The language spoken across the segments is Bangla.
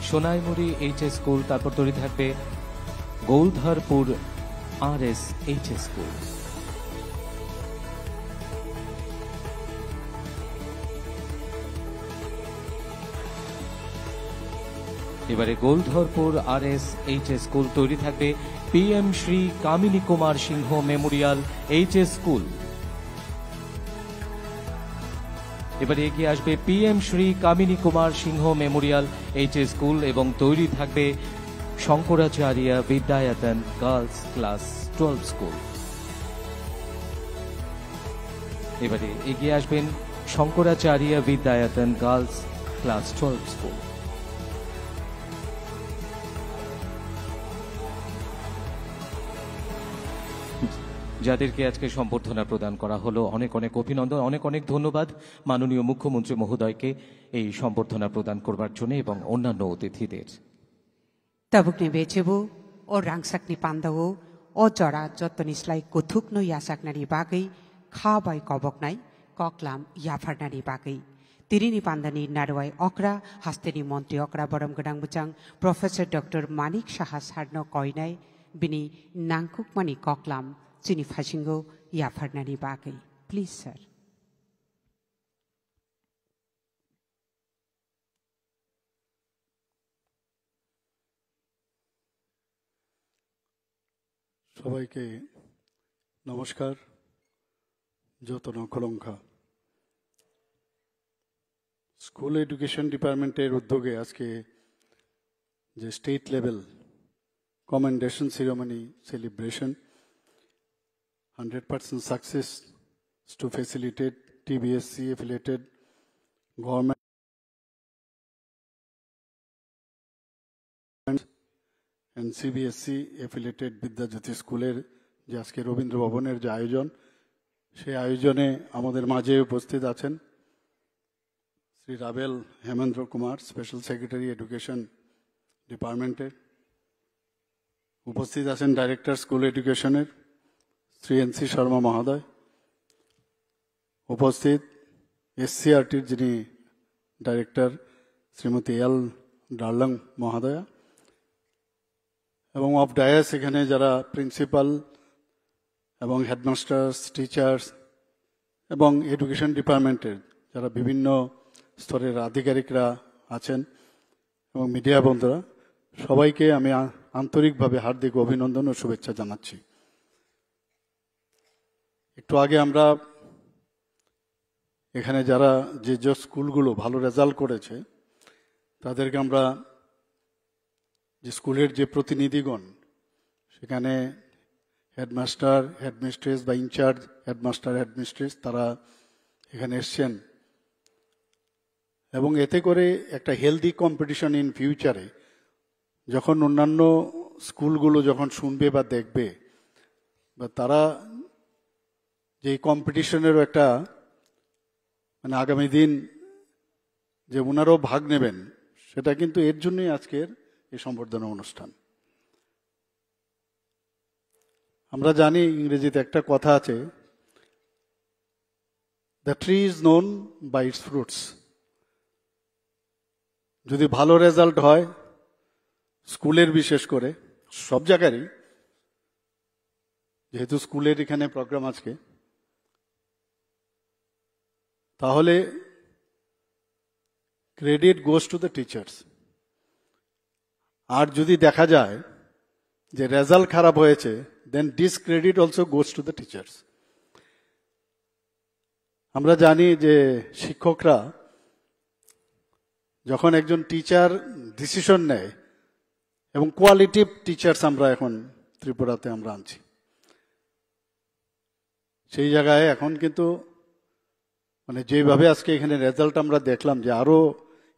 সোনাইমুড়ি এইচএস স্কুল, তারপর তৈরি থাকবে গৌলধরপুর RS এইচএস স্কুল। এবারে গৌলধরপুর RS এইচএস স্কুল তৈরি থাকবে PM শ্রী কামিনী কুমার সিংহ মেমোরিয়াল এইচএস স্কুল। এবারে এগিয়ে আসবে PM শ্রী কামিনী কুমার সিংহ মেমোরিয়াল এইচএস স্কুল এবং তৈরি থাকবে Shankaracharya Vidyayatan girls class 12 school. এবারে এগিয়ে আসবেন Shankaracharya Vidyayatan girls class 12 school. যাদেরকে আজকে সম্বর্ধনা প্রদান করা হলো, অনেক অনেক অভিনন্দন, অনেক অনেক ধন্যবাদ মাননীয় মুখ্যমন্ত্রী মহোদয়কে এই সম্বর্ধনা প্রদান করবার জন্য এবং অন্যান্য অতিথিদের। Tabukni becebu o rangsakni pandawo o jora jotonislai kuthukno yasaknari bagai khabai koboknai koklam yafarnari bagai tirini pandani narwai okra hasteni montri okra borom gadang buchang Professor Dr. Manik Saha sarno koinai bini nangkukmani koklam chini phasingo yafarnari bagai. Please sir. সবাইকে নমস্কার। যত নখলঙ্কা স্কুল এডুকেশন ডিপার্টমেন্টের উদ্যোগে আজকে যে state level commendation ceremony celebration 100% success to facilitate TBSC affiliated government and CBSC affiliated Vidyajyoti স্কুলের যে আজকে রবীন্দ্র ভবনের যে আয়োজন, সেই আয়োজনে আমাদের মাঝে উপস্থিত আছেন Shri Rabel Hemendra Kumar, special secretary education ডিপার্টমেন্টের। উপস্থিত আছেন ডাইরেক্টর স্কুল এডুকেশনের শ্রী NC শর্মা মহোদয়। উপস্থিত SCRTর যিনি ডাইরেক্টর শ্রীমতী L ডার্লং মহোদয়া, এবং অফ ডায়াস এখানে যারা প্রিন্সিপাল এবং হেডমাস্টার্স, টিচার্স এবং এডুকেশন ডিপার্টমেন্টের যারা বিভিন্ন স্তরের আধিকারিকরা আছেন এবং মিডিয়া বন্ধুরা, সবাইকে আমি আন্তরিকভাবে হার্দিক অভিনন্দন ও শুভেচ্ছা জানাচ্ছি। একটু আগে আমরা এখানে যারা যে যে স্কুলগুলো ভালো রেজাল্ট করেছে তাদেরকে আমরা যে স্কুলের যে প্রতিনিধিগণ, সেখানে হেডমাস্টার, হেডমিস্ট্রেস বা ইনচার্জ হেডমাস্টার, হেডমিস্ট্রেস তারা এখানে এসছেন এবং এতে করে একটা হেলদি কম্পিটিশন ইন ফিউচারে যখন অন্যান্য স্কুলগুলো যখন শুনবে বা দেখবে, বা তারা যে কম্পিটিশনেরও একটা মানে আগামী দিন যে ওনারাও ভাগ নেবেন, সেটা কিন্তু এর জন্যই আজকের এই সম্বর্ধনা অনুষ্ঠান। আমরা জানি ইংরেজিতে একটা কথা আছে, the tree is known by its fruits. যদি ভালো রেজাল্ট হয় স্কুলের, বিশেষ করে সব জায়গারই, যেহেতু স্কুলের এখানে প্রোগ্রাম আজকে, তাহলে credit goes to the teachers. আর যদি দেখা যায় যে রেজাল্ট খারাপ হয়েছে, then discredit also goes to the teachers. আমরা জানি যে শিক্ষকরা যখন একজন টিচার ডিসিশন নেয়, এবং কোয়ালিটিভ টিচার্স আমরা এখন ত্রিপুরাতে আমরা আনছি, সেই জায়গায় এখন কিন্তু মানে যেভাবে আজকে এখানে রেজাল্ট আমরা দেখলাম, যে আরো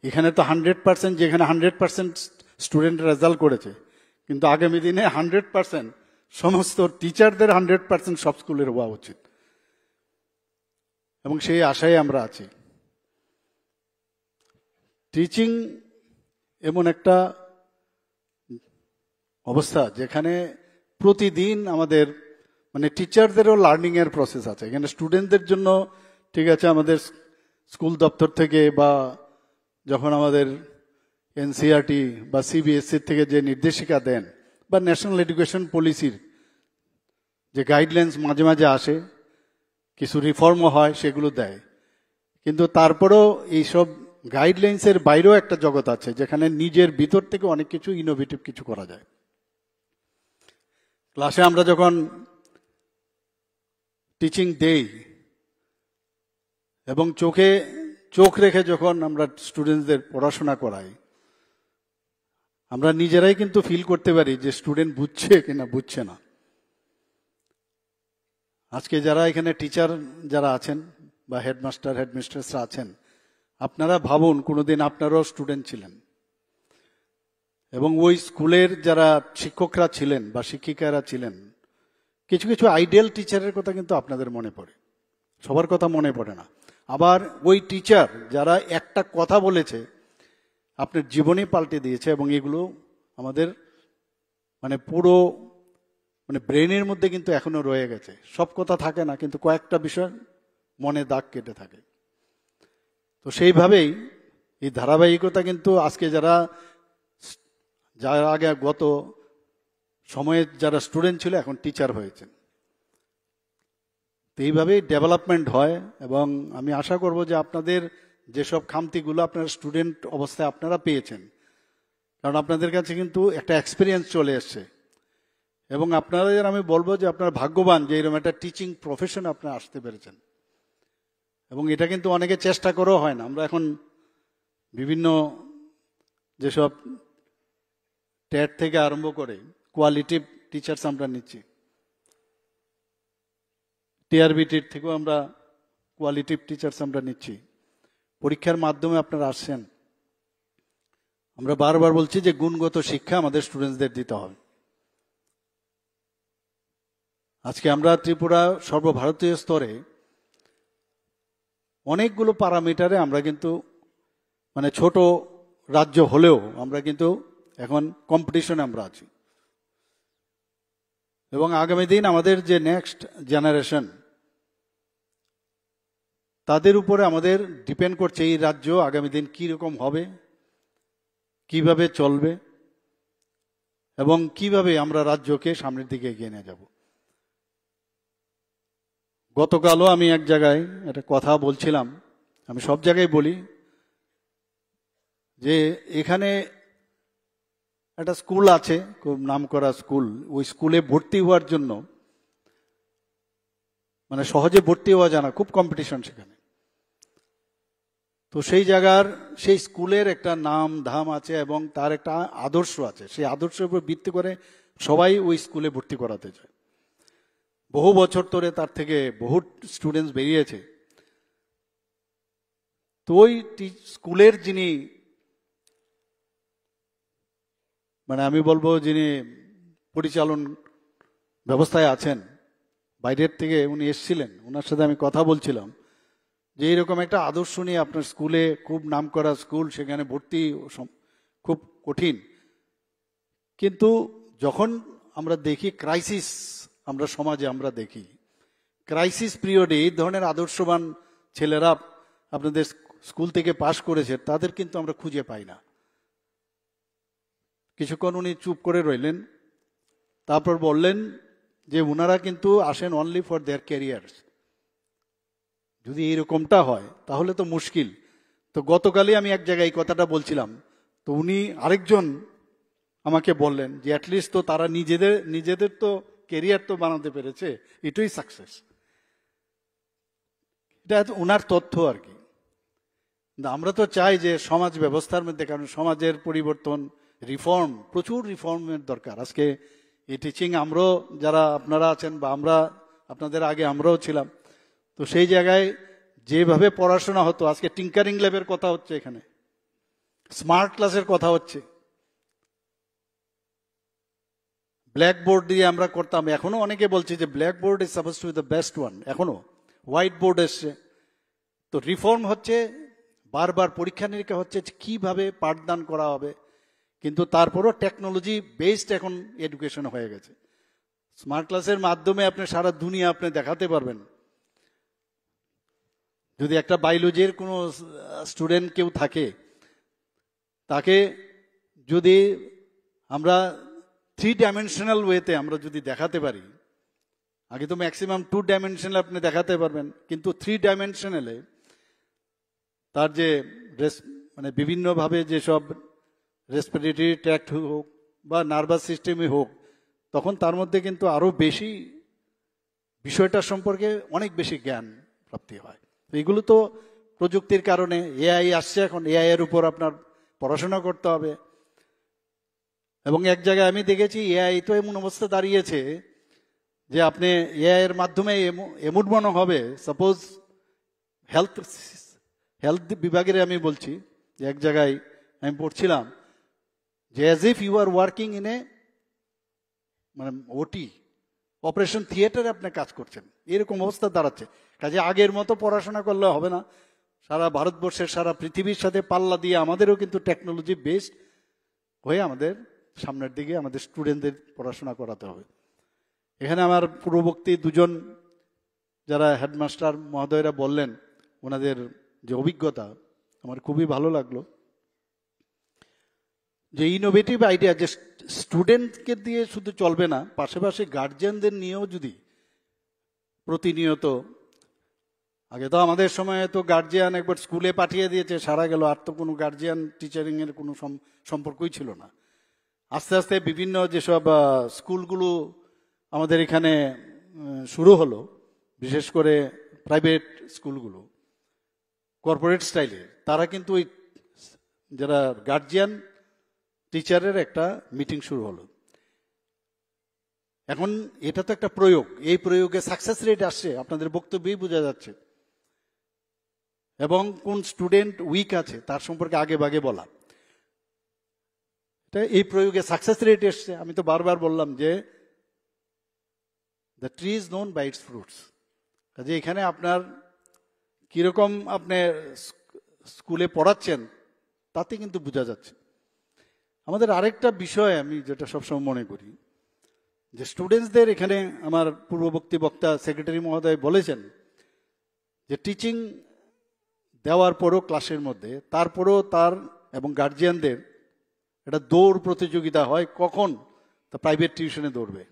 এখানে তো 100%, যেখানে 100% স্টুডেন্ট রেজাল্ট করেছে, কিন্তু আগামী দিনে 100% সমস্ত টিচারদের 100% সব স্কুলের হওয়া উচিত, এবং সেই আশায় আমরা আছি। টিচিং এমন একটা অবস্থা যেখানে প্রতিদিন আমাদের মানে টিচারদেরও লার্নিং এর প্রসেস আছে। এখানে স্টুডেন্টদের জন্য ঠিক আছে, আমাদের স্কুল দপ্তর থেকে বা যখন আমাদের এনসিইআরটি বা সিবিএসসি থেকে যে নির্দেশিকা দেন বা ন্যাশনাল এডুকেশন পলিসির যে গাইডলাইন্স মাঝে মাঝে আসে, কিছু রিফর্মও হয়, সেগুলো দেয়। কিন্তু তারপরেও এইসব গাইডলাইন্সের বাইরেও একটা জগৎ আছে যেখানে নিজের ভিতর থেকে অনেক কিছু ইনোভেটিভ কিছু করা যায়। ক্লাসে আমরা যখন টিচিং দেই এবং চোখ রেখে যখন আমরা স্টুডেন্টসদের পড়াশোনা করাই, আমরা নিজেরাই কিন্তু ফিল করতে পারি যে স্টুডেন্ট বুঝছে কিনা বুঝছে না। আজকে যারা এখানে টিচার যারা আছেন বা হেডমাস্টার হেডমিস্ট্রেসরা আছেন, আপনারা ভাবুন কোনোদিন আপনারাও স্টুডেন্ট ছিলেন এবং ওই স্কুলের যারা শিক্ষকরা ছিলেন বা শিক্ষিকারা ছিলেন, কিছু কিছু আইডিয়াল টিচারের কথা কিন্তু আপনাদের মনে পড়ে, সবার কথা মনে পড়ে না। আবার ওই টিচার যারা একটা কথা বলেছে আপনার জীবনে পাল্টে দিয়েছে, এবং এগুলো আমাদের পুরো ব্রেনের মধ্যে কিন্তু এখনো রয়ে গেছে। সব কথা থাকে না, কিন্তু কয়েকটা বিষয় মনে দাগ কেটে থাকে। তো সেইভাবেই এই ধারাবাহিকতা কিন্তু আজকে যারা আগে গত সময়ে যারা স্টুডেন্ট ছিল এখন টিচার হয়েছেন, তো এইভাবেই ডেভেলপমেন্ট হয়। এবং আমি আশা করব যে আপনাদের যেসব খামতিগুলো আপনারা স্টুডেন্ট অবস্থায় আপনারা পেয়েছেন, কারণ আপনাদের কাছে কিন্তু একটা এক্সপিরিয়েন্স চলে এসছে, এবং আপনাদের আমি বলবো যে আপনারা ভাগ্যবান যে এরকম একটা টিচিং প্রফেশনে আপনারা আসতে পেরেছেন। এবং এটা কিন্তু অনেকে চেষ্টা করেও হয় না। আমরা এখন বিভিন্ন যেসব টেট থেকে আরম্ভ করে কোয়ালিটিভ টিচার্স আমরা নিচ্ছি, টিআরবিটির থেকেও আমরা কোয়ালিটিভ টিচার্স আমরা নিচ্ছি। পরীক্ষার মাধ্যমে আপনারা আসছেন। আমরা বারবার বলছি যে গুণগত শিক্ষা আমাদের স্টুডেন্টসদের দিতে হবে। আজকে আমরা ত্রিপুরা সর্বভারতীয় স্তরে অনেকগুলো প্যারামিটারে আমরা কিন্তু ছোট রাজ্য হলেও আমরা কিন্তু এখন কম্পিটিশনে আমরা আছি। এবং আগামী দিন আমাদের যে নেক্সট জেনারেশন, তাদের উপরে আমাদের ডিপেন্ড করছে এই রাজ্য আগামী দিন কি রকম হবে, কিভাবে চলবে, এবং কিভাবে আমরা রাজ্যকে সামনের দিকে এগিয়ে নিয়ে যাব। গতকালও আমি এক জায়গায় একটা কথা বলছিলাম, আমি সব জায়গায় বলি যে এখানে একটা স্কুল আছে, খুব নামকরা স্কুল। ওই স্কুলে ভর্তি হওয়ার জন্য সহজে ভর্তি হওয়া যায় না, খুব কম্পিটিশন সেখানে। তো সেই জায়গার সেই স্কুলের একটা নাম ধাম আছে এবং তার একটা আদর্শ আছে। সেই আদর্শের উপর ভিত্তি করে সবাই ওই স্কুলে ভর্তি করাতে চায়। বহু বছর ধরে তার থেকে বহু স্টুডেন্টস বেরিয়েছে। তো ওই স্কুলের যিনি আমি বলবো যিনি পরিচালন ব্যবস্থায় আছেন, বাইরের থেকে উনি এসেছিলেন, ওনার সাথে আমি কথা বলছিলাম যে এইরকম একটা আদর্শ নিয়ে আপনার স্কুলে, খুব নামকরা স্কুল, সেখানে ভর্তি খুব কঠিন। কিন্তু যখন আমরা দেখি ক্রাইসিস, আমরা সমাজে আমরা দেখি ক্রাইসিস পিরিয়ডে এই ধরনের আদর্শবান ছেলেরা আপনাদের স্কুল থেকে পাশ করেছে, তাদের কিন্তু আমরা খুঁজে পাই না। কিছুক্ষণ উনি চুপ করে রইলেন, তারপর বললেন যে ওনারা কিন্তু আসেন অনলি ফর দেয়ার ক্যারিয়ার্স। যদি এইরকমটা হয় তাহলে তো মুশকিল। তো গতকালই আমি এক জায়গায় এই কথাটা বলছিলাম, তো উনি আরেকজন আমাকে বললেন যে অ্যাটলিস্ট তো তারা নিজেদের তো ক্যারিয়ার তো বানাতে পেরেছে, এটাই সাকসেস। এটা ওনার তথ্য আর কি। আমরা তো চাই যে সমাজ ব্যবস্থার মধ্যে, কারণ সমাজের পরিবর্তন, রিফর্ম, প্রচুর রিফর্মের দরকার। আজকে এই টিচিং আমরাও যারা আপনারা আছেন বা আমরা আপনাদের আগে আমরাও ছিলাম, তো সেই জায়গায় যেভাবে পড়াশোনা হতো, আজকে টিঙ্কারিং ল্যাবের কথা হচ্ছে, এখানে স্মার্ট ক্লাসের কথা হচ্ছে, ব্ল্যাকবোর্ড দিয়ে আমরা করতাম। এখনো অনেকে বলছে যে blackboard is suppose two B the best one, এখনো হোয়াইট বোর্ড এসছে। তো রিফর্ম হচ্ছে, বারবার পরীক্ষা নিরীক্ষা হচ্ছে কিভাবে পাঠদান করা হবে, কিন্তু তারপরও টেকনোলজি বেসড এখন এডুকেশন হয়ে গেছে। স্মার্ট ক্লাসের মাধ্যমে আপনি সারা দুনিয়া আপনি দেখাতে পারবেন। যদি একটা বায়োলজির কোনো স্টুডেন্ট কেউ থাকে, তাকে যদি আমরা 3 ডাইমেনশনাল ওয়েতে আমরা যদি দেখাতে পারি, আগে তো ম্যাক্সিমাম 2 ডাইমেনশনাল আপনি দেখাতে পারবেন, কিন্তু 3 ডাইমেনশনালে তার যে মানে বিভিন্নভাবে যেসব রেসপিরেটরি ট্র্যাক্ট হোক বা নার্ভাস সিস্টেমই হোক, তখন তার মধ্যে কিন্তু আরো বেশি বিষয়টা সম্পর্কে অনেক বেশি জ্ঞান প্রাপ্তি হয়। তো এগুলো তো প্রযুক্তির কারণে, এআই আসছে, এখন এআই এর উপর আপনার পড়াশোনা করতে হবে। এবং এক জায়গায় আমি দেখেছি এআই তো এমন অবস্থা দাঁড়িয়েছে যে আপনি এআই এর মাধ্যমে এমন মনে হবে, সাপোজ হেলথ বিভাগের আমি বলছি যে এক জায়গায় আমি পড়ছিলাম যে as if you are working in a মানে ওটি অপারেশন থিয়েটারে আপনি কাজ করছেন, এরকম অবস্থা দাঁড়াচ্ছে। কাজে আগের মতো পড়াশোনা করলে হবে না, সারা ভারতবর্ষের সারা পৃথিবীর সাথে পাল্লা দিয়ে আমাদেরও কিন্তু টেকনোলজি বেসড হয়ে আমাদের সামনের দিকে আমাদের স্টুডেন্টদের পড়াশোনা করাতে হবে। এখানে আমার পূর্ববর্তী দুজন যারা হেডমাস্টার মহোদয়রা বললেন ওনাদের যে অভিজ্ঞতা, আমার খুবই ভালো লাগলো। যে ইনোভেটিভ আইডিয়া, যে স্টুডেন্টকে দিয়ে শুধু চলবে না, পাশাপাশি গার্জিয়ানদের নিয়েও যদি প্রতিনিয়ত, আগে তো আমাদের সময় তো গার্জিয়ান একবার স্কুলে পাঠিয়ে দিয়েছে সারা গেল, আর তো কোনো গার্জিয়ান টিচারিং এর কোনো সম্পর্কই ছিল না। আস্তে আস্তে বিভিন্ন যেসব স্কুলগুলো আমাদের এখানে শুরু হলো, বিশেষ করে প্রাইভেট স্কুলগুলো কর্পোরেট স্টাইলে, তারা কিন্তু ওই যারা গার্জিয়ান টিচারের একটা মিটিং শুরু হলো। এখন এটা তো একটা প্রয়োগ, এই প্রয়োগে সাকসেস রেট আসছে আপনাদের বক্তব্যেই বোঝা যাচ্ছে, এবং কোন স্টুডেন্ট উইক আছে তার সম্পর্কে আগে ভাগে বলা, এই প্রয়োগে সাকসেস রেট এসছে। আমি তো বারবার বললাম যে the tree is known by its fruits. কাজে এখানে আপনার কিরকম আপনি স্কুলে পড়াচ্ছেন তাতে কিন্তু বোঝা যাচ্ছে। আমাদের আরেকটা বিষয় আমি যেটা সবসময় মনে করি যে স্টুডেন্টসদের এখানে আমার পূর্ববর্তী বক্তা সেক্রেটারি মহোদয় বলেছেন যে টিচিং দেওয়ার পরও ক্লাসের মধ্যে তারপরও তার এবং গার্জিয়ানদের একটা দৌড় প্রতিযোগিতা হয়, কখন তা প্রাইভেট টিউশনে দৌড়বে।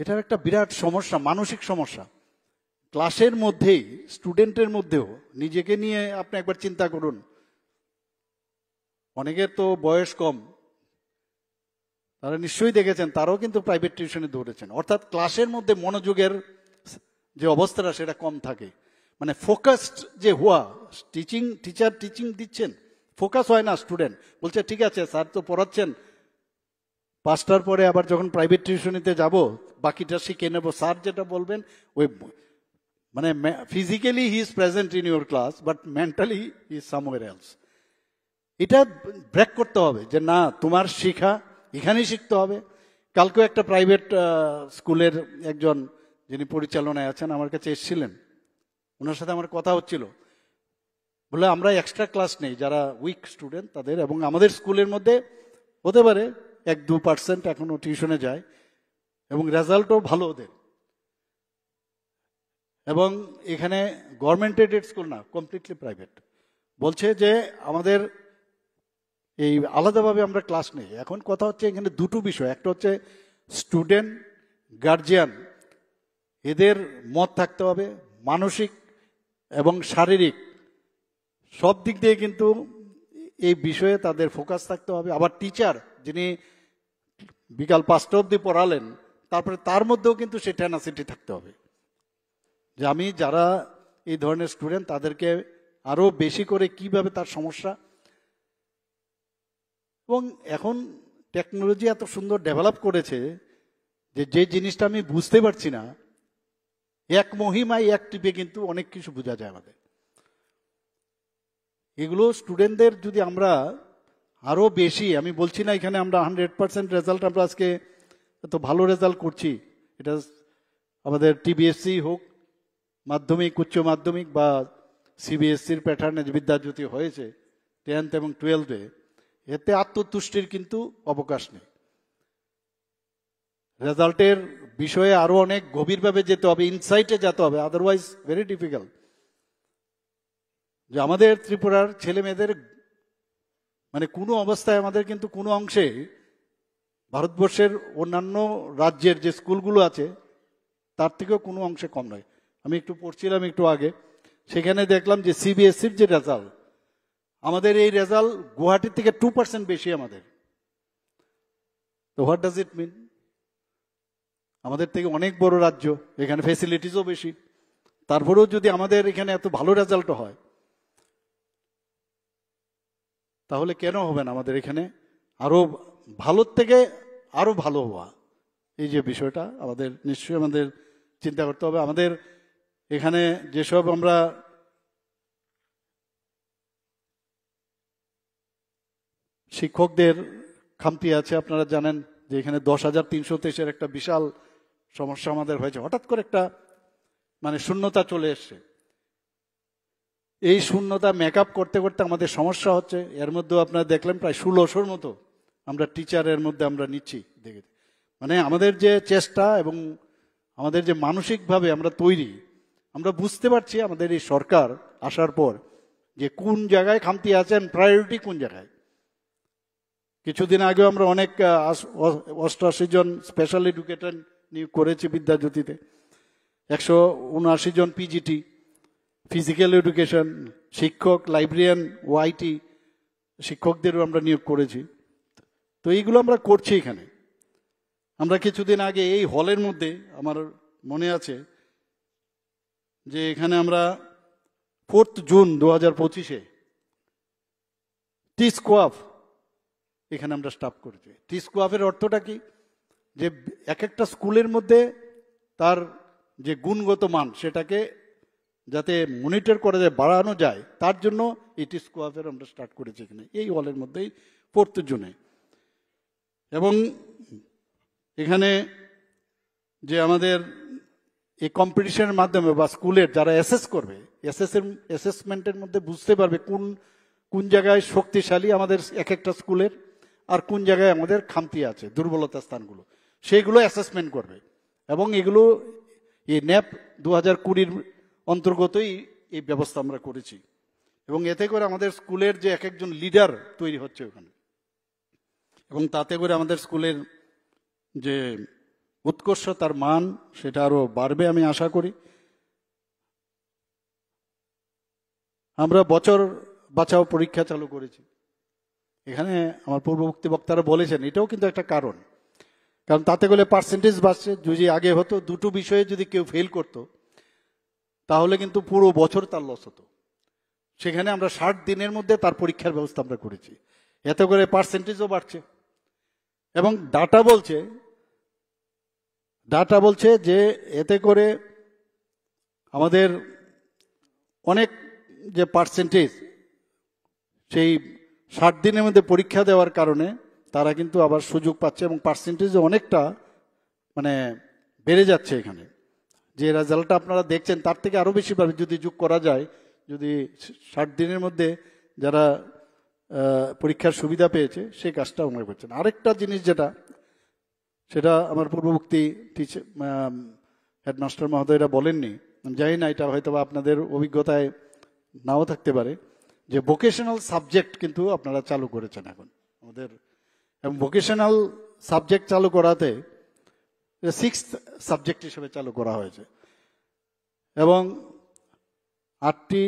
এটার একটা বিরাট সমস্যা, মানসিক সমস্যা। ক্লাসের মধ্যেই স্টুডেন্টের মধ্যেও নিজেকে নিয়ে আপনি একবার চিন্তা করুন, অনেকের তো বয়স কম, তারা নিশ্চয়ই দেখেছেন তারাও কিন্তু প্রাইভেট টিউশনে দৌড়েছেন। অর্থাৎ ক্লাসের মধ্যে মনোযোগের যে অবস্থাটা সেটা কম থাকে, মানে ফোকাসড যে হওয়া, টিচার টিচিং দিচ্ছেন, ফোকাস হয় না। স্টুডেন্ট বলছে ঠিক আছে স্যার তো পড়াচ্ছেন, 5টার পরে আবার যখন প্রাইভেট টিউশনিতে যাব বাকিটা শিখে নেব, স্যার যেটা বলবেন ওই, মানে physically he is present in your class but mentally he is somewhere else. এটা ব্রেক করতে হবে যে না, তোমার শিখা এখানেই শিখতে হবে। কালকেও একটা প্রাইভেট স্কুলের একজন যিনি পরিচালনায় আছেন আমার কাছে এসেছিলেন, ওনার সাথে আমার কথা হচ্ছিল, বলে আমরা এক্সট্রা ক্লাস নেই যারা উইক স্টুডেন্ট তাদের, এবং আমাদের স্কুলের মধ্যে হতে পারে 1-2% এখনো টিউশনে যায় এবং রেজাল্টও ভালো ওদের। এবং এখানে গভর্নমেন্ট এডেড স্কুল না, কমপ্লিটলি প্রাইভেট। বলছে যে আমাদের এই আলাদাভাবে আমরা ক্লাস নেই। এখন কথা হচ্ছে এখানে দুটো বিষয়, একটা হচ্ছে স্টুডেন্ট, গার্জিয়ান, এদের মত থাকতে হবে, মানসিক এবং শারীরিক সব দিক দিয়ে কিন্তু এই বিষয়ে তাদের ফোকাস থাকতে হবে। আবার টিচার যিনি বিকাল 5টা অবধি পড়ালেন, তারপরে তার মধ্যেও কিন্তু সে টেনাসিটি থাকতে হবে যে আমি যারা এই ধরনের স্টুডেন্ট তাদেরকে আরো বেশি করে কিভাবে তার সমস্যা। এবং এখন টেকনোলজি এত সুন্দর ডেভেলপ করেছে যে যে জিনিসটা আমি বুঝতে পারছি না, এক মহিমায় এক টিপে কিন্তু অনেক কিছু বোঝা যায় আমাদের। এগুলো স্টুডেন্টদের যদি আমরা আরো বেশি, আমি বলছি না এখানে আমরা 100% রেজাল্ট আমরা আজকে এত ভালো রেজাল্ট করছি, এটা আমাদের টিবিএসসি হোক, মাধ্যমিক, উচ্চ মাধ্যমিক বা সিবিএসসির প্যাটার্নে বিদ্যাজ্যোতি হয়েছে 10th এবং 12th-এ, এতে আত্মতুষ্টির কিন্তু অবকাশ নেই। রেজাল্টের বিষয়ে আরো অনেক গভীরভাবে যেতে হবে, ইনসাইটে যেতে হবে, আদারওয়াইজ ভেরি ডিফিকাল্ট। যে আমাদের ত্রিপুরার ছেলে মেয়েদের মানে কোনো অবস্থায় আমাদের কিন্তু কোনো অংশে ভারতবর্ষের অন্যান্য রাজ্যের যে স্কুলগুলো আছে তার থেকেও কোনো অংশে কম নয়। আমি একটু পড়ছিলাম একটু আগে, সেখানে দেখলাম যে সিবিএসসির যে রেজাল্ট, আমাদের এই রেজাল্ট গুয়াহাটির থেকে 2% বেশি আমাদের। তো হোয়াট ডাজ ইট মিন? আমাদের থেকে অনেক বড় রাজ্য, এখানে ফেসিলিটিসও বেশি, তারপরেও যদি আমাদের এখানে এত ভালো রেজাল্ট হয়, তাহলে কেন হবে না আমাদের এখানে আরো ভালোর থেকে আরো ভালো হওয়া? এই যে বিষয়টা আমাদের নিশ্চয়ই আমাদের চিন্তা করতে হবে। আমাদের এখানে যেসব আমরা শিক্ষকদের খামতি আছে, আপনারা জানেন যে এখানে 10,323-এর একটা বিশাল সমস্যা আমাদের হয়েছে। হঠাৎ করে একটা মানে শূন্যতা চলে এসছে। এই শূন্যতা মেকআপ করতে করতে আমাদের সমস্যা হচ্ছে। এর মধ্যে আপনারা দেখলেন প্রায় 1600-র মতো আমরা টিচারের মধ্যে আমরা নিচ্ছি। দেখে মানে আমাদের যে চেষ্টা এবং আমাদের যে মানসিকভাবে আমরা তৈরি, আমরা বুঝতে পারছি আমাদের এই সরকার আসার পর যে কোন জায়গায় খামতি আছেন, প্রায়োরিটি কোন জায়গায়। কিছুদিন আগেও আমরা অনেক 88 জন স্পেশাল এডুকেটর নিয়োগ করেছি বিদ্যাজ্যোতিতে, 179 জন পিজিটি, ফিজিক্যাল এডুকেশন শিক্ষক, লাইব্রেরিয়ান, ওআইটি শিক্ষকদেরও আমরা নিয়োগ করেছি। তো এইগুলো আমরা করছি এখানে। আমরা কিছুদিন আগে এই হলের মধ্যে আমার মনে আছে যে এখানে আমরা 4 জুন 2025-এ টি স্কোয়াফ এখানে আমরা স্টাফ করেছি। টি স্কোয়াফের অর্থটা কি? যে এক একটা স্কুলের মধ্যে তার যে গুণগত মান সেটাকে যাতে মনিটর করা যায়, বাড়ানো যায়, তার জন্য এই টি স্কোয়াফের আমরা স্টার্ট করেছি এখানে এই হলের মধ্যেই 4 জুনে। এবং এখানে যে আমাদের এই কম্পিটিশনের মাধ্যমে বা স্কুলের যারা অ্যাসেস করবে, অ্যাসেসমেন্টের মধ্যে বুঝতে পারবে কোন কোন জায়গায় শক্তিশালী আমাদের এক একটা স্কুলের, আর কোন জায়গায় আমাদের খামতি আছে, দুর্বলতা স্থানগুলো, সেইগুলো অ্যাসেসমেন্ট করবে। এবং এগুলো এই ন্যাপ 2020-র অন্তর্গতই এই ব্যবস্থা আমরা করেছি। এবং এতে করে আমাদের স্কুলের যে এক একজন লিডার তৈরি হচ্ছে ওখানে, এবং তাতে করে আমাদের স্কুলের যে উৎকর্ষতার মান সেটা আরো বাড়বে আমি আশা করি। আমরা বছর বাঁচাও পরীক্ষা চালু করেছি। এখানে আমার পূর্ববর্তী বক্তারা বলেছেন এটাও কিন্তু একটা কারণ, কারণ তাতে করে পার্সেন্টেজ বাড়ছে। যদি আগে হতো দুটো বিষয়ে যদি কেউ ফেল করতো তাহলে কিন্তু পুরো বছর তার লস হতো। সেখানে আমরা 60 দিনের মধ্যে তার পরীক্ষার ব্যবস্থা আমরা করেছি, এতে করে পার্সেন্টেজও বাড়ছে। এবং ডাটা বলছে যে এতে করে আমাদের অনেক যে পার্সেন্টেজ সেই 60 দিনের মধ্যে পরীক্ষা দেওয়ার কারণে তারা কিন্তু আবার সুযোগ পাচ্ছে এবং পার্সেন্টেজ অনেকটা মানে বেড়ে যাচ্ছে। এখানে যে রেজাল্টটা আপনারা দেখছেন তার থেকে আরো বেশি পাবে যদি যোগ করা যায়, যদি 60 দিনের মধ্যে যারা পরীক্ষার সুবিধা পেয়েছে সেই কাজটা ওনারা করছেন। আরেকটা জিনিস যেটা, সেটা আমার পূর্ববর্তী হেডমাস্টার মহোদয়রা বলেননি, জানি না এটা হয়তো আপনাদের অভিজ্ঞতায় নাও থাকতে পারে, যে ভোকেশনাল সাবজেক্ট কিন্তু আপনারা চালু করেছেন এখন আমাদের। এবং ভোকেশনাল সাবজেক্ট চালু করাতে 6th সাবজেক্ট হিসেবে চালু করা হয়েছে। এবং 8টি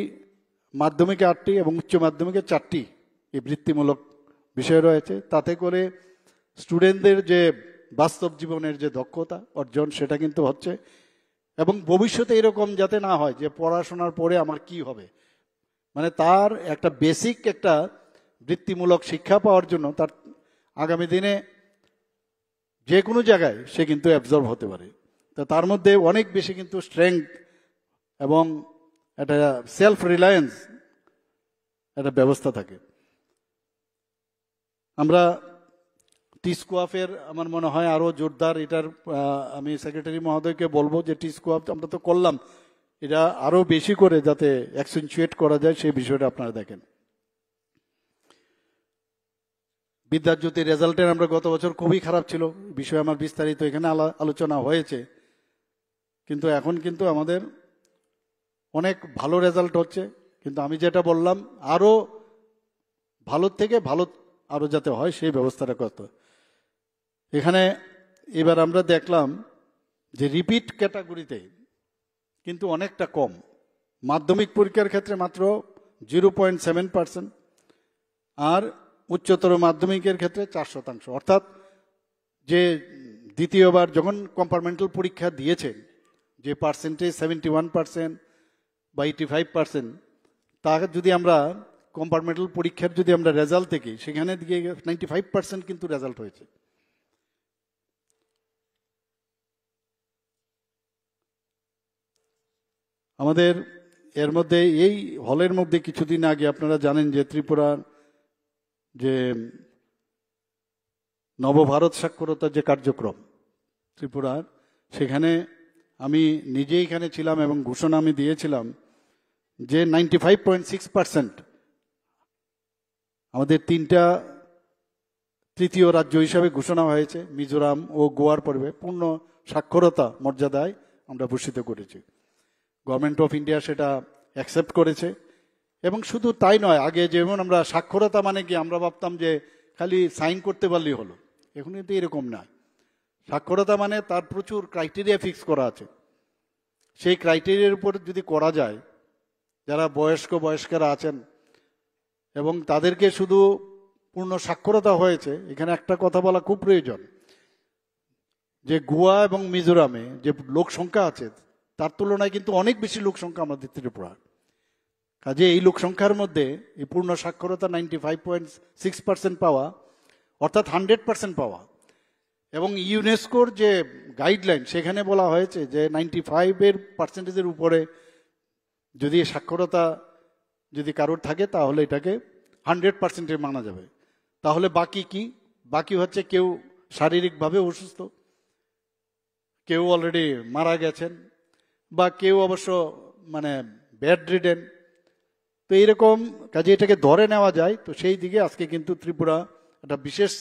মাধ্যমিকে 8টি এবং উচ্চ মাধ্যমিকে 4টি এই বৃত্তিমূলক বিষয় রয়েছে। তাতে করে স্টুডেন্টদের যে বাস্তব জীবনের যে দক্ষতা অর্জন সেটা কিন্তু হচ্ছে। এবং ভবিষ্যতে এরকম যাতে না হয় যে পড়াশোনার পরে আমার কি হবে, মানে তার একটা বেসিক একটা বৃত্তিমূলক শিক্ষা পাওয়ার জন্য তার আগামী দিনে যে কোনো জায়গায় সে কিন্তু অ্যাবজর্ব হতে পারে। তো তার মধ্যে অনেক বেশি কিন্তু স্ট্রেংথ এবং একটা সেলফ রিলায়েন্স একটা ব্যবস্থা থাকে। আমরা টি স্কোয়াফের আমার মনে হয় আরো জোরদার, এটার আমি সেক্রেটারি মহোদয়কে বলবো যে টি স্কোয়াফ আমরা তো করলাম, এটা আরো বেশি করে যাতে অ্যাকসেন্টুয়েট করা যায় সেই বিষয়টা আপনারা দেখেন। বিদ্যাজ্যোতি রেজাল্টের আমরা গত বছর খুবই খারাপ ছিল, বিষয় আমার বিস্তারিত এখানে আলোচনা হয়েছে, কিন্তু এখন কিন্তু আমাদের অনেক ভালো রেজাল্ট হচ্ছে। কিন্তু আমি যেটা বললাম আরো ভালোর থেকে ভালো আরো যাতে হয় সেই ব্যবস্থাটা করতে হয়। এখানে এবার আমরা দেখলাম যে রিপিট ক্যাটাগরিতে কিন্তু অনেকটা কম। মাধ্যমিক পরীক্ষার ক্ষেত্রে মাত্র 0.7%, আর উচ্চতর মাধ্যমিকের ক্ষেত্রে 4%। অর্থাৎ যে দ্বিতীয়বার যখন কম্পার্টমেন্টাল পরীক্ষা দিয়েছেন যে পার্সেন্টেজ 71% বা 85%, তা যদি আমরা কম্পার্টমেন্টাল পরীক্ষার যদি আমরা রেজাল্ট দেখি, সেখানে দিকে 95% কিন্তু রেজাল্ট হয়েছে। আমাদের এর মধ্যে এই হলের মধ্যে কিছুদিন আগে আপনারা জানেন যে ত্রিপুরার যে নবভারত সাক্ষরতার যে কার্যক্রম ত্রিপুরার, সেখানে আমি নিজেই এখানে ছিলাম এবং ঘোষণা আমি দিয়েছিলাম যে 95.6% আমাদের তিনটা তৃতীয় রাজ্য হিসাবে ঘোষণা হয়েছে, মিজোরাম ও গোয়ার পর্বে পূর্ণ সাক্ষরতা মর্যাদায় আমরা ভূষিত করেছি। গভর্নমেন্ট অফ ইন্ডিয়া সেটা অ্যাকসেপ্ট করেছে। এবং শুধু তাই নয়, আগে যেমন আমরা সাক্ষরতা মানে কি আমরা ভাবতাম যে খালি সাইন করতে পারলেই হলো, এখন কিন্তু এরকম নয়। সাক্ষরতা মানে তার প্রচুর ক্রাইটেরিয়া ফিক্স করা আছে। সেই ক্রাইটেরিয়ার উপর যদি করা যায়, যারা বয়স্করা আছেন এবং তাদেরকে শুধু পূর্ণ সাক্ষরতা হয়েছে, এখানে একটা কথা বলা খুব প্রয়োজন যে গোয়া এবং মিজোরামে যে লোক সংখ্যা আছে তার তুলনায় কিন্তু অনেক বেশি লোক সংখ্যা আমাদের ত্রিপুরা। কাজে এই লোক সংখ্যার মধ্যে এই পূর্ণ সাক্ষরতা 95.6% পাওয়া, অর্থাৎ 100% পাওয়া। এবং ইউনেস্কোর যে গাইডলাইন সেখানে বলা হয়েছে যে 95% উপরে যদি সাক্ষরতা যদি কারোর থাকে তাহলে এটাকে 100% মানা যাবে। তাহলে বাকি কি? বাকি হচ্ছে কেউ শারীরিকভাবে অসুস্থ, কেউ অলরেডি মারা গেছেন, বা কেউ অবশ্য মানে বেড রিডেন। তো এইরকম কাজে এটাকে ধরে নেওয়া যায়। তো সেই দিকে আজকে কিন্তু ত্রিপুরা একটা বিশেষ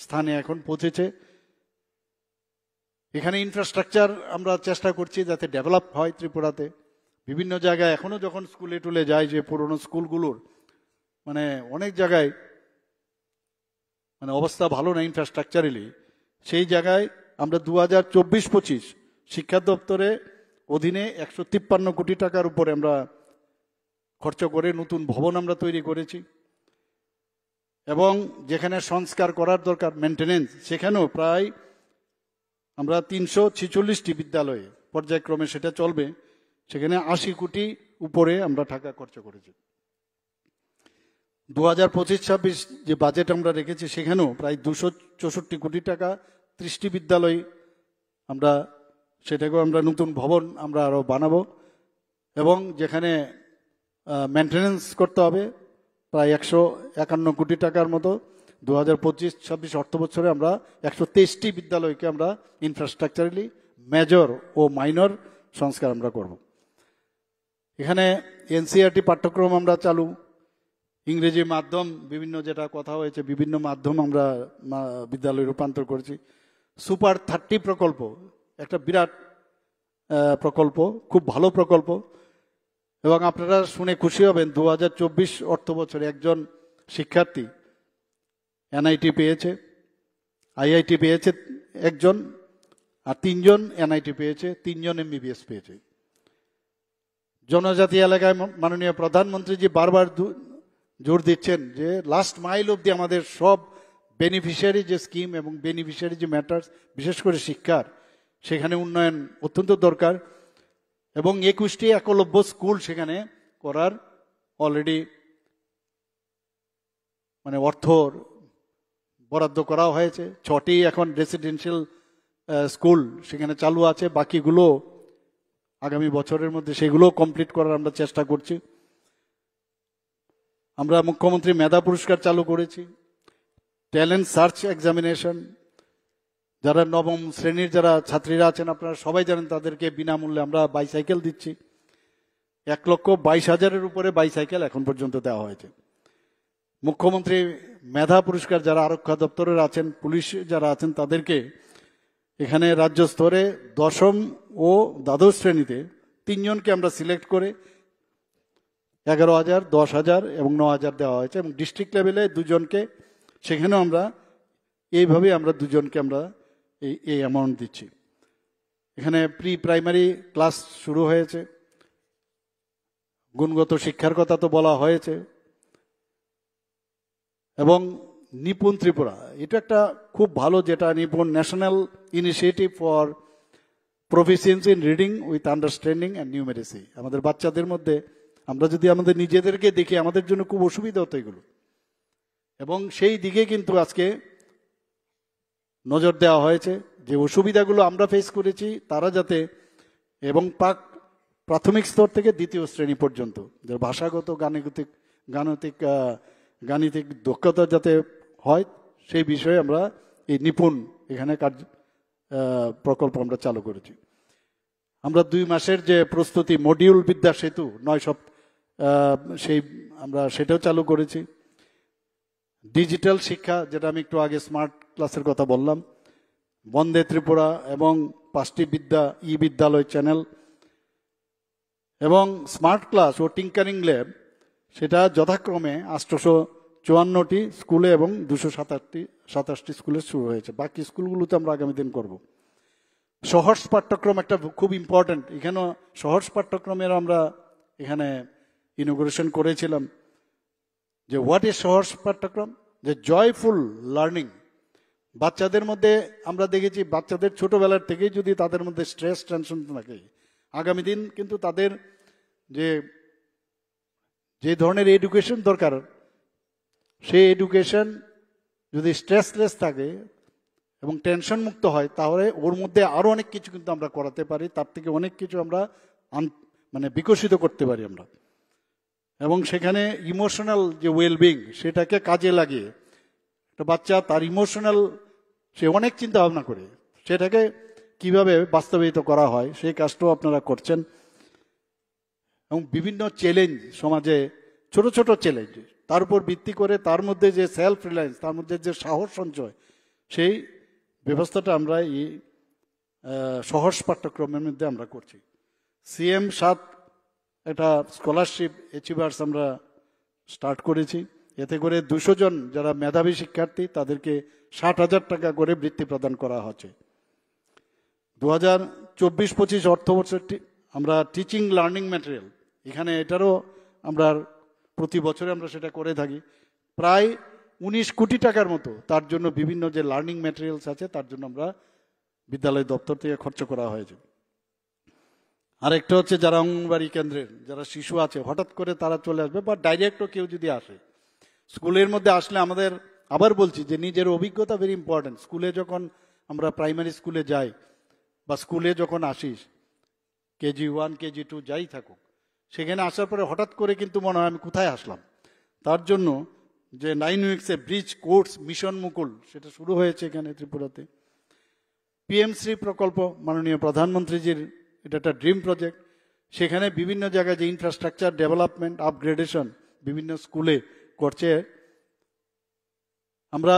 স্থানে এখন পৌঁছেছে। এখানে ইনফ্রাস্ট্রাকচার আমরা চেষ্টা করছি যাতে ডেভেলপ হয় ত্রিপুরাতে। বিভিন্ন জায়গায় এখনো যখন স্কুলে টুলে যায়, যে পুরনো স্কুলগুলোর মানে অনেক জায়গায় মানে অবস্থা ভালো না ইনফ্রাস্ট্রাকচারালি, সেই জায়গায় আমরা 2024-25 শিক্ষা দপ্তরে অধীনে 153 কোটি টাকার উপরে আমরা খরচ করে নতুন ভবন আমরা তৈরি করেছি। এবং যেখানে সংস্কার করার দরকার মেনটেনেন্স, সেখানেও প্রায় আমরা 346টি বিদ্যালয়ে পর্যায়ক্রমে সেটা চলবে, সেখানে 80 কোটি উপরে আমরা টাকা খরচ করেছি। 2025-26 যে বাজেট আমরা রেখেছি সেখানেও প্রায় 264 কোটি টাকা, 30টি বিদ্যালয় আমরা সেটাকেও আমরা নতুন ভবন আমরা আরো বানাবো। এবং যেখানে মেনটেনেন্স করতে হবে প্রায় 151 কোটি টাকার মতো 2025-26 অর্থ বছরে আমরা 123টি বিদ্যালয়কে আমরা ইনফ্রাস্ট্রাকচারালি মেজর ও মাইনর সংস্কার আমরা করব। এখানে এনসিইআরটি পাঠ্যক্রম আমরা চালু, ইংরেজি মাধ্যম বিভিন্ন যেটা কথা হয়েছে বিভিন্ন মাধ্যম আমরা বিদ্যালয়ে রূপান্তর করেছি। সুপার 30 প্রকল্প একটা বিরাট প্রকল্প, খুব ভালো প্রকল্প। এবং আপনারা শুনে খুশি হবেন 2024 অর্থ বছরে একজন শিক্ষার্থী এনআইটি পেয়েছে, আইআইটি পেয়েছে একজন, আর 3জন এনআইটি পেয়েছে, 3জন এমবিবিএস পেয়েছে। জনজাতি এলাকায় মাননীয় প্রধানমন্ত্রীজি বারবার জোর দিচ্ছেন যে লাস্ট মাইল অবধি আমাদের সব বেনিফিশিয়ারি যে স্কিম এবং বেনিফিশিয়ারি যে ম্যাটার্স, বিশেষ করে শিক্ষার, সেখানে উন্নয়ন অত্যন্ত দরকার। এবং 21টি একলব্য স্কুল সেখানে করার অলরেডি মানে অর্থ বরাদ্দ করা হয়েছে। 6টি এখন রেসিডেন্সিয়াল স্কুল সেখানে চালু আছে, বাকিগুলো আগামী বছরের মধ্যে সেগুলো কমপ্লিট করার আমরা চেষ্টা করছি। আমরা মুখ্যমন্ত্রী মেধা পুরস্কার চালু করেছি, ট্যালেন্ট সার্চ এক্সামিনেশন, যারা নবম শ্রেণীর যারা ছাত্রীরা আছেন আপনারা সবাই জানেন তাদেরকে বিনামূল্যে আমরা বাইসাইকেল দিচ্ছি। 1,22,000-এর উপরে বাইসাইকেল এখন পর্যন্ত দেওয়া হয়েছে। মুখ্যমন্ত্রী মেধা পুরস্কার যারা আরক্ষা দপ্তরের আছেন, পুলিশ যারা আছেন, তাদেরকে এখানে রাজ্য স্তরে 10ম ও দ্বাদশ শ্রেণীতে 3জনকে আমরা সিলেক্ট করে 11,000, 10,000 এবং 9,000 দেওয়া হয়েছে, এবং ডিস্ট্রিক্ট লেভেলে 2 জনকে সেখানেও আমরা এইভাবে আমরা 2 জনকে আমরা এই অ্যামাউন্ট দিচ্ছি। এখানে প্রি প্রাইমারি ক্লাস শুরু হয়েছে, গুণগত শিক্ষার কথা তো বলা হয়েছে, এবং নিপুণ ত্রিপুরা এটা একটা খুব ভালো, যেটা Nipun national initiative for proficiency in reading with understanding and numeracy. আমাদের বাচ্চাদের মধ্যে আমরা যদি আমাদের নিজেদেরকে দেখি, আমাদের জন্য খুব অসুবিধা হতো এগুলো, এবং সেই দিকে কিন্তু আজকে নজর দেওয়া হয়েছে যে অসুবিধাগুলো আমরা ফেস করেছি তারা যাতে, এবং প্রাথমিক স্তর থেকে 2য় শ্রেণী পর্যন্ত যে ভাষাগত গাণিতিক দক্ষতা যাতে হয় সেই বিষয়ে আমরা এই নিপুণ এখানে প্রকল্প আমরা চালু করেছি। আমরা 2 মাসের যে প্রস্তুতি মডিউল বিদ্যা সেতু 9 সেই আমরা সেটাও চালু করেছি। ডিজিটাল শিক্ষা, যেটা আমি একটু আগে স্মার্ট ক্লাসের কথা বললাম, বন্দে ত্রিপুরা এবং 5টি বিদ্যালয় চ্যানেল এবং স্মার্ট ক্লাস ও টিঙ্কারিং ল্যাব, সেটা যথাক্রমে 854টি স্কুলে এবং 227টি স্কুলে শুরু হয়েছে। বাকি স্কুলগুলোতে আমরা আগামী দিন করব। সহজ পাঠ্যক্রম একটা খুব ইম্পর্টেন্ট, এখানেও সহজ পাঠ্যক্রমের আমরা এখানে ইনোগ্রেশন করেছিলাম। যে হোয়াট ইজ সহজ পাঠ্যক্রম, যে জয়ফুল লার্নিং। বাচ্চাদের মধ্যে আমরা দেখেছি, বাচ্চাদের ছোটবেলার থেকেই যদি তাদের মধ্যে স্ট্রেস টেনশন থাকে, আগামী দিন কিন্তু তাদের যে ধরনের এডুকেশন দরকার, সেই এডুকেশন যদি স্ট্রেসলেস থাকে এবং টেনশন মুক্ত হয়, তাহলে ওর মধ্যে আরো অনেক কিছু কিন্তু আমরা করাতে পারি, তার থেকে অনেক কিছু আমরা বিকশিত করতে পারি আমরা। এবং সেখানে ইমোশনাল যে ওয়েলবিং, সেটাকে কাজে লাগিয়ে একটা বাচ্চা তার ইমোশনাল, সে অনেক চিন্তা ভাবনা করে, সেটাকে কিভাবে বাস্তবায়িত করা হয় সেই কাজটাও আপনারা করছেন। এবং বিভিন্ন চ্যালেঞ্জ সমাজে, ছোট ছোট চ্যালেঞ্জ, তার উপর ভিত্তি করে তার মধ্যে যে সেলফ রিলায়েন্স, তার মধ্যে যে সাহস সঞ্চয়, সেই ব্যবস্থাটা আমরা এই সহজ পাঠ্যক্রমের মধ্যে আমরা করছি। CM7 একটা স্কলারশিপ অ্যাচিভার্স আমরা স্টার্ট করেছি। এতে করে 200 জন যারা মেধাবী শিক্ষার্থী তাদেরকে 60,000 টাকা করে বৃত্তি প্রদান করা হচ্ছে। 2024-25 অর্থবর্ষে আমরা টিচিং লার্নিং ম্যাটেরিয়াল, এখানে এটারও আমরা প্রতি বছরে আমরা সেটা করে থাকি, প্রায় 19 কোটি টাকার মতো তার জন্য বিভিন্ন যে লার্নিং ম্যাটেরিয়ালস আছে তার জন্য আমরা বিদ্যালয় দপ্তর থেকে খরচ করা হয়েছে। আরেকটা হচ্ছে যারা অঙ্গনবাড়ি কেন্দ্রের যারা শিশু আছে, হঠাৎ করে তারা চলে আসবে বা ডাইরেক্টও কেউ যদি আসে, স্কুলের মধ্যে আসলে আমাদের আবার বলছি যে নিজের অভিজ্ঞতা ভেরি ইম্পর্টেন্ট। স্কুলে যখন আমরা প্রাইমারি স্কুলে যাই বা স্কুলে যখন আসিস, KG1 KG2 যাই থাকুক, সেখানে আসার পরে হঠাৎ করে কিন্তু মনে হয় আমি কোথায় আসলাম। তার জন্য যে 9 উইকসে ব্রিজ কোর্স মিশন মুকুল, সেটা শুরু হয়েছে এখানে ত্রিপুরাতে। PM3 প্রকল্প মাননীয় প্রধানমন্ত্রীজির, এটা একটা ড্রিম প্রজেক্ট। সেখানে বিভিন্ন জায়গায় যে ইনফ্রাস্ট্রাকচার ডেভেলপমেন্ট আপগ্রেডেশন বিভিন্ন স্কুলে করছে। আমরা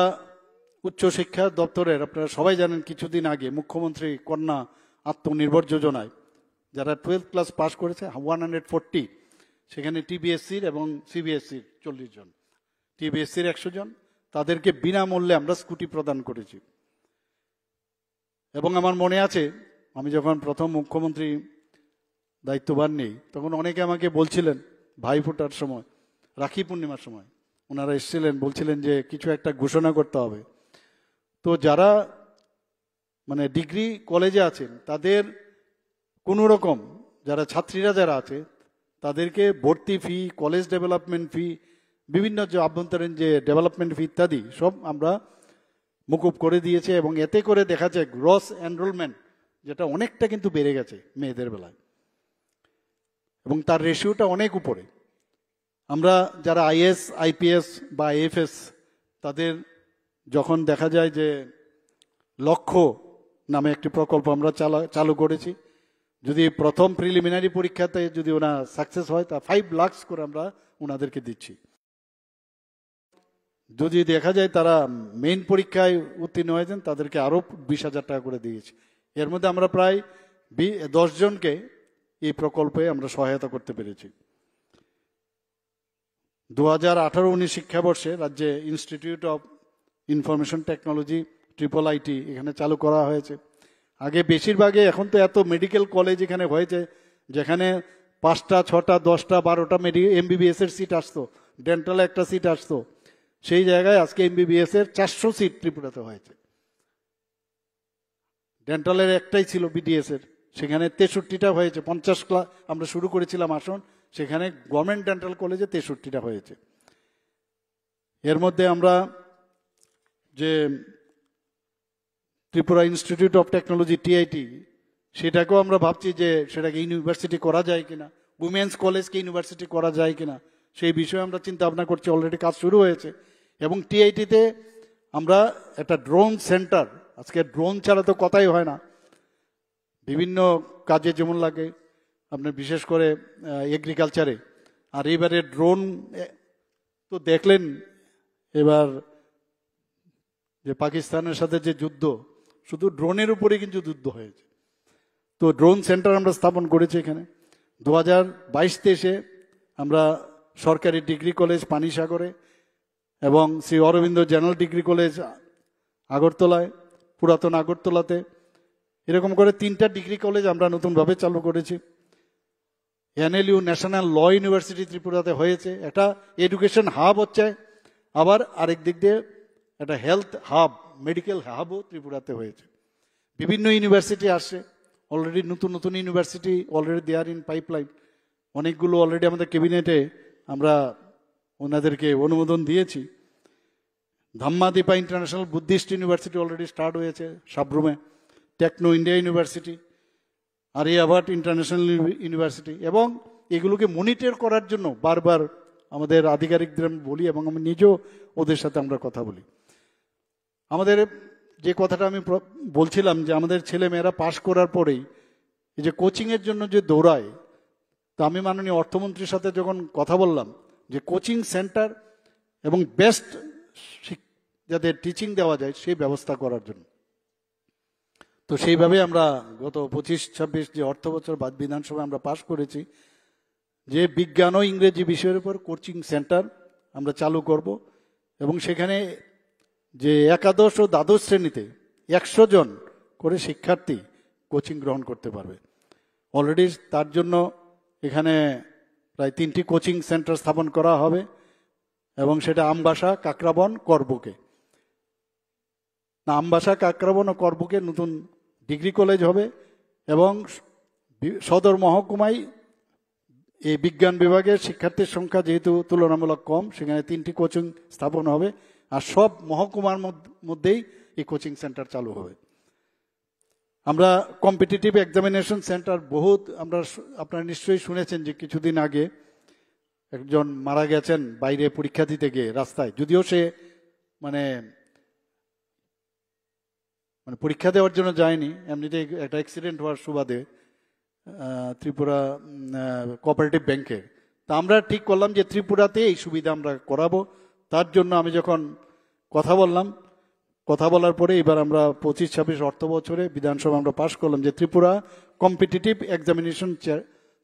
উচ্চশিক্ষা দপ্তরের, আপনারা সবাই জানেন, কিছুদিন আগে মুখ্যমন্ত্রী কন্যা আত্মনির্ভর যোজনায় যারা 12th ক্লাস পাস করেছে 140, সেখানে TBSC এবং CBSC 40 জন, TBSC 100 জন, তাদেরকে বিনামূল্যে আমরা স্কুটি প্রদান করেছি। এবং আমার মনে আছে আমি যখন প্রথম মুখ্যমন্ত্রী দায়িত্বভার নেই, তখন অনেকে আমাকে বলছিলেন ভাইফোঁটার সময়, রাখি পূর্ণিমার সময় ওনারা এসেছিলেন, বলছিলেন যে কিছু একটা ঘোষণা করতে হবে। তো যারা ডিগ্রি কলেজে আছেন তাদের কোনো রকম, যারা ছাত্রীরা যারা আছে তাদেরকে ভর্তি ফি, কলেজ ডেভেলপমেন্ট ফি, বিভিন্ন যে আভ্যন্তরীণ যে ডেভেলপমেন্ট ফি ইত্যাদি সব আমরা মুকুব করে দিয়েছে। এবং এতে করে দেখা যায় গ্রস এনরোলমেন্ট যেটা অনেকটা কিন্তু বেড়ে গেছে মেয়েদের বেলায়, এবং তার রেশিওটা অনেক উপরে। আমরা যারা IAS IPS বা IFS, তাদের যখন দেখা যায় যে লক্ষ্য নামে একটি প্রকল্প আমরা চালু করেছি, যদি প্রথম প্রিলিমিনারি পরীক্ষাতে যদি ওনা সাকসেস হয় তা 5 লাখ করে আমরা ওনাদেরকে দিচ্ছি। যদি দেখা যায় তারা মেইন পরীক্ষায় উত্তীর্ণ হয়েছেন তাদেরকে আরো 20,000 টাকা করে দিয়েছি। এর মধ্যে আমরা প্রায় 10 জনকে এই প্রকল্পে আমরা সহায়তা করতে পেরেছি। 2018-19 শিক্ষাবর্ষে রাজ্যে institute of information technology IIIT এখানে চালু করা হয়েছে। আগে বেশিরভাগে, এখন তো এত মেডিকেল কলেজ এখানে হয়েছে যেখানে 5টা 6টা 10টা 12টা MBBS এর সিট আসতো, ডেন্টালে একটা সিট আসতো। সেই জায়গায় আজকে MBBS এর 400 সিট ত্রিপুরাতে হয়েছে। ডেন্টালের একটাই ছিল BDS এর, সেখানে 63টা হয়েছে। 50 আমরা শুরু করেছিলাম আসন, সেখানে গভর্নমেন্ট ডেন্টাল কলেজে 63টা হয়েছে। এর মধ্যে আমরা যে Tripura institute of technology TIT, সেটাকেও আমরা ভাবছি যে সেটাকে ইউনিভার্সিটি করা যায় কিনা, উমেন্স কলেজকে ইউনিভার্সিটি করা যায় কিনা, সেই বিষয়ে আমরা চিন্তা ভাবনা করছি। অলরেডি কাজ শুরু হয়েছে। এবং TIT-তে আমরা একটা ড্রোন সেন্টার, আজকে ড্রোন ছাড়া তো কথাই হয় না, বিভিন্ন কাজে যেমন লাগে আপনার, বিশেষ করে এগ্রিকালচারে। আর এবারে ড্রোন তো দেখলেন, এবার যে পাকিস্তানের সাথে যে যুদ্ধ, শুধু ড্রোনের উপরে কিন্তু যুদ্ধ হয়েছে। তো ড্রোন সেন্টার আমরা স্থাপন করেছি এখানে। 2022-23 আমরা সরকারি ডিগ্রি কলেজ পানিসাগরে এবং Shri Aurobindo general degree college আগরতলায়, পুরাতন আগরতলাতে, এরকম করে 3টা ডিগ্রি কলেজ আমরা নতুনভাবে চালু করেছি। NLU ন্যাশনাল ল ইউনিভার্সিটি ত্রিপুরাতে হয়েছে, একটা এডুকেশন হাব হচ্ছে। আবার আরেক দিক দিয়ে একটা হেলথ হাব, মেডিকেল হাবও ত্রিপুরাতে হয়েছে। বিভিন্ন ইউনিভার্সিটি আসছে অলরেডি, নতুন নতুন university already there in pipeline. অনেকগুলো অলরেডি আমাদের ক্যাবিনেটে আমরা ওনাদেরকে অনুমোদন দিয়েছি। Dhammadipa international Buddhist university already start হয়েছে সাবরুমে, Techno India university, Aryabhatta international university. এবং এগুলোকে মনিটর করার জন্য বারবার আমাদের আধিকারিকদের আমি বলি, এবং আমি নিজেও ওদের সাথে আমরা কথা বলি। আমাদের যে কথাটা আমি বলছিলাম যে আমাদের ছেলে মেয়েরা পাশ করার পরেই এই যে কোচিংয়ের জন্য যে দৌড়ায়, তো আমি মাননীয় অর্থমন্ত্রীর সাথে যখন কথা বললাম যে কোচিং সেন্টার এবং বেস্ট যাদের টিচিং দেওয়া যায় সেই ব্যবস্থা করার জন্য, তো সেইভাবে আমরা গত 25-26 যে অর্থ বছর বাদ বিধানসভায় আমরা পাশ করেছি যে বিজ্ঞান ও ইংরেজি বিষয়ের উপর কোচিং সেন্টার আমরা চালু করব। এবং সেখানে যে একাদশ ও দ্বাদশ শ্রেণীতে 100 জন করে শিক্ষার্থী কোচিং গ্রহণ করতে পারবে। অলরেডি তার জন্য এখানে প্রায় 3টি কোচিং সেন্টার স্থাপন করা হবে, এবং সেটা আমবাসা, কাকরাবন, করবুকে। না, আমবাসা, কাকরাবন ও করবুকে নতুন ডিগ্রি কলেজ হবে। এবং সদর মহকুমায় এই বিজ্ঞান বিভাগের শিক্ষার্থীর সংখ্যা যেহেতু তুলনামূলক কম, সেখানে 3টি কোচিং স্থাপন হবে। আর সব মহকুমার মধ্যেই এই কোচিং সেন্টার চালু হবে। আমরা কম্পিটিটিভ এক্সামিনেশন সেন্টার বহুত, আপনারা নিশ্চয়ই শুনেছেন যে কিছুদিন আগে একজন মারা গেছেন বাইরে পরীক্ষা দিতে গিয়ে রাস্তায়, যদিও সে মানে পরীক্ষা দেওয়ার জন্য যায়নি, এমনিতে একটা অ্যাক্সিডেন্ট হওয়ার সুবাদে ত্রিপুরা কোঅপারেটিভ ব্যাংকে। তা আমরা ঠিক করলাম যে ত্রিপুরাতে এই সুবিধা আমরা করাবো। তার জন্য আমি যখন কথা বলার পরে এবার আমরা 25-26 অর্থ বছরে বিধানসভা আমরা পাশ করলাম যে ত্রিপুরা কম্পিটিটিভ এক্সামিনেশন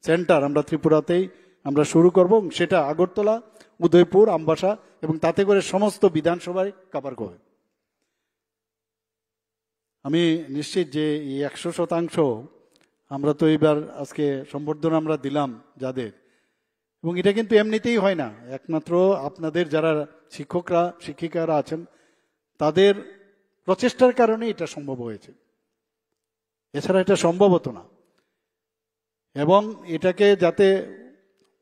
সেন্টার আমরা ত্রিপুরাতেই আমরা শুরু করব। সেটা আগরতলা, উদয়পুর, আমবাসা, এবং তাতে করে সমস্ত বিধানসভায় কভার করবে। আমি নিশ্চিত যে এই 100% আমরা তো এবার আজকে সম্বর্ধনা আমরা দিলাম যাদের, এবং এটা কিন্তু এমনিতেই হয় না, একমাত্র আপনাদের যারা শিক্ষকরা শিক্ষিকারা আছেন তাদের প্রচেষ্টার কারণে এটা সম্ভব হয়েছে, এছাড়া এটা সম্ভব হতো না। এবং এটাকে যাতে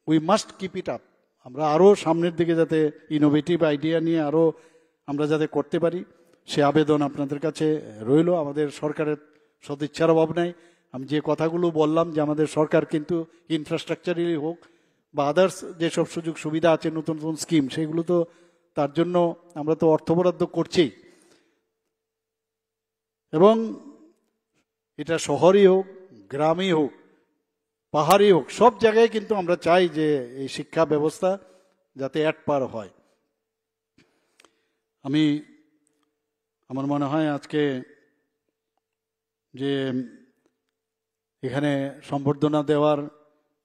we must keep it up, আমরা আরও সামনের দিকে যাতে ইনোভেটিভ আইডিয়া নিয়ে আরও আমরা যাতে করতে পারি, সে আবেদন আপনাদের কাছে রইল। আমাদের সরকারের সদিচ্ছার অভাব নাই। আমি যে কথাগুলো বললাম যে আমাদের সরকার কিন্তু ইনফ্রাস্ট্রাকচারই হোক বা আদার্স যেসব সুযোগ সুবিধা আছে, নতুন নতুন স্কিম, সেগুলো তো তার জন্য আমরা তো অর্থ বরাদ্দ করছি। এবং এটা শহরই হোক, গ্রামই হোক, পাহাড়ি হোক, সব জায়গায় কিন্তু আমরা চাই যে এই শিক্ষা ব্যবস্থা যাতে একপার হয়। আমার মনে হয় আজকে যে এখানে সম্বর্ধনা দেওয়ার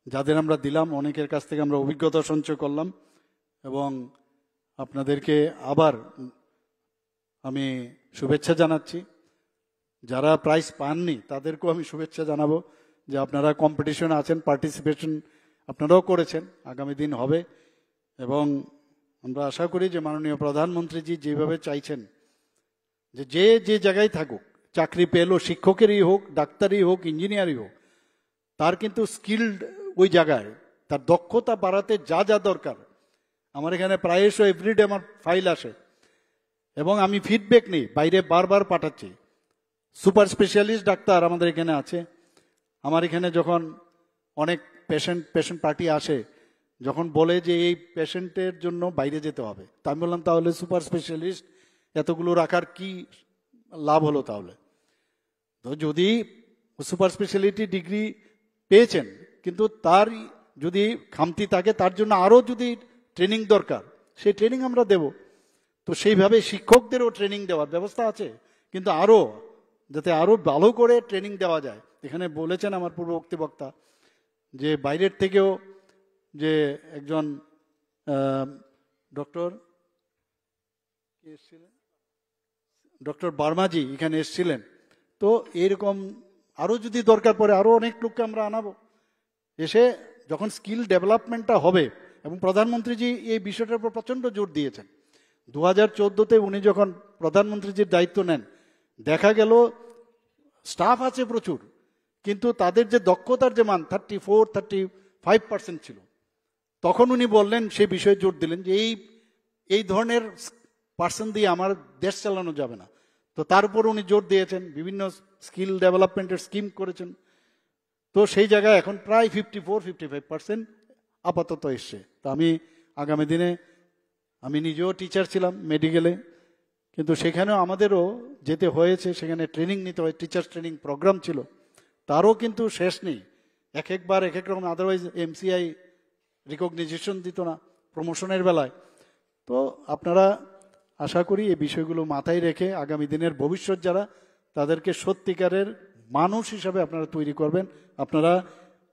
যাদের আমরা দিলাম, অনেকের কাছ থেকে আমরা অভিজ্ঞতা সঞ্চয় করলাম, এবং আপনাদেরকে আবার আমি শুভেচ্ছা জানাচ্ছি। যারা প্রাইজ পাননি তাদেরকেও আমি শুভেচ্ছা জানাবো যে আপনারা কম্পিটিশনে আছেন, পার্টিসিপেশন আপনারাও করেছেন, আগামী দিন হবে। এবং আমরা আশা করি যে মাননীয় প্রধানমন্ত্রীজি যেভাবে চাইছেন যে যে যে জায়গায় থাকুক, চাকরি পেলো, শিক্ষকেরই হোক, ডাক্তারই হোক, ইঞ্জিনিয়ারই হোক, তার কিন্তু স্কিল্ড ওই জায়গায় তার দক্ষতা বাড়াতে যা যা দরকার। আমার এখানে প্রায়শই এভরিডে আমার ফাইল আসে এবং আমি ফিডব্যাক নিই, বাইরে বারবার পাঠাচ্ছি। সুপার স্পেশালিস্ট ডাক্তার আমাদের এখানে আছে। আমার এখানে যখন অনেক পেশেন্ট পার্টি আসে, যখন বলে যে এই পেশেন্টের জন্য বাইরে যেতে হবে, তা আমি বললাম তাহলে সুপার স্পেশালিস্ট এতগুলো রাখার কি লাভ হলো? তাহলে তো যদি সুপার স্পেশালিটি ডিগ্রি পেয়েছেন কিন্তু তার যদি খামতি থাকে, তার জন্য আরও যদি ট্রেনিং দরকার, সেই ট্রেনিং আমরা দেব। তো সেইভাবে শিক্ষকদেরও ট্রেনিং দেওয়ার ব্যবস্থা আছে, কিন্তু আরও যাতে আরও ভালো করে ট্রেনিং দেওয়া যায়। এখানে বলেছেন আমার পূর্ববর্তী বক্তা যে বাইরের থেকেও যে একজন ডক্টর বার্মাজি এখানে এসেছিলেন। তো এরকম আরও যদি দরকার পড়ে আরও অনেক লোককে আমরা আনাবো, এসে যখন স্কিল ডেভেলপমেন্টটা হবে। এবং প্রধানমন্ত্রীজি এই বিষয়টার উপর প্রচণ্ড জোর দিয়েছেন। 2014-তে উনি যখন প্রধানমন্ত্রীজির দায়িত্ব নেন, দেখা গেল স্টাফ আছে প্রচুর, কিন্তু তাদের যে দক্ষতার যে মান 34-35% ছিল। তখন উনি বললেন, সেই বিষয়ে জোর দিলেন যে এই ধরনের পার্সন দিয়ে আমার দেশ চালানো যাবে না। তো তার উপর উনি জোর দিয়েছেন, বিভিন্ন স্কিল ডেভেলপমেন্টের স্কিম করেছেন। তো সেই জায়গায় এখন প্রায় 54-55% আপাতত এসছে। তো আমি আগামী দিনে, আমি নিজেও টিচার ছিলাম মেডিকেলে, কিন্তু সেখানেও আমাদেরও যেতে হয়েছে, সেখানে ট্রেনিং নিতে হয়, টিচার্স ট্রেনিং প্রোগ্রাম ছিল, তারও কিন্তু শেষ নেই। একবার এক এক রকম, আদারওয়াইজ MCI রিকগনিশন দিত না প্রমোশনের বেলায়। তো আপনারা আশা করি এই বিষয়গুলো মাথায় রেখে আগামী দিনের ভবিষ্যৎ যারা, তাদেরকে সত্যিকারের মানুষ হিসাবে আপনারা তৈরি করবেন। আপনারা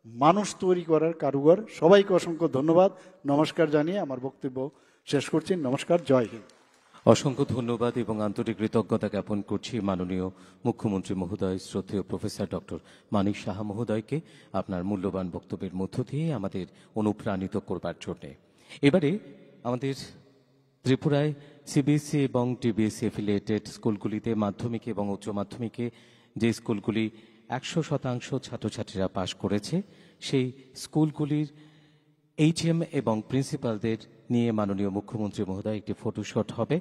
মানুষ তৈরি করার কারিগর। সবাইকে অসংখ্য ধন্যবাদ, নমস্কার জানিয়ে আমার বক্তব্য শেষ করছি। নমস্কার, জয় হিন্দ। অসংখ্য ধন্যবাদ এবং আন্তরিক কৃতজ্ঞতা জ্ঞাপন করছি মাননীয় মুখ্যমন্ত্রী মহোদয়, শ্রদ্ধেয় প্রফেসর ডক্টর মানিক সাহা মহোদয়কে আপনার মূল্যবান বক্তব্যের মধ্য দিয়ে আমাদের অনুপ্রাণিত করবার জন্য। এবারে আমাদের ত্রিপুরায় CBSE এবং DBSE এফিলিয়েটেড স্কুলগুলিতে মাধ্যমিক এবং উচ্চ মাধ্যমিকে যে স্কুলগুলি 100% ছাত্রছাত্রীরা পাশ করেছে, সেই স্কুলগুলির HM এবং প্রিন্সিপালদের নিয়ে মাননীয় মুখ্যমন্ত্রী মহোদয় একটি ফটোশুট হবে।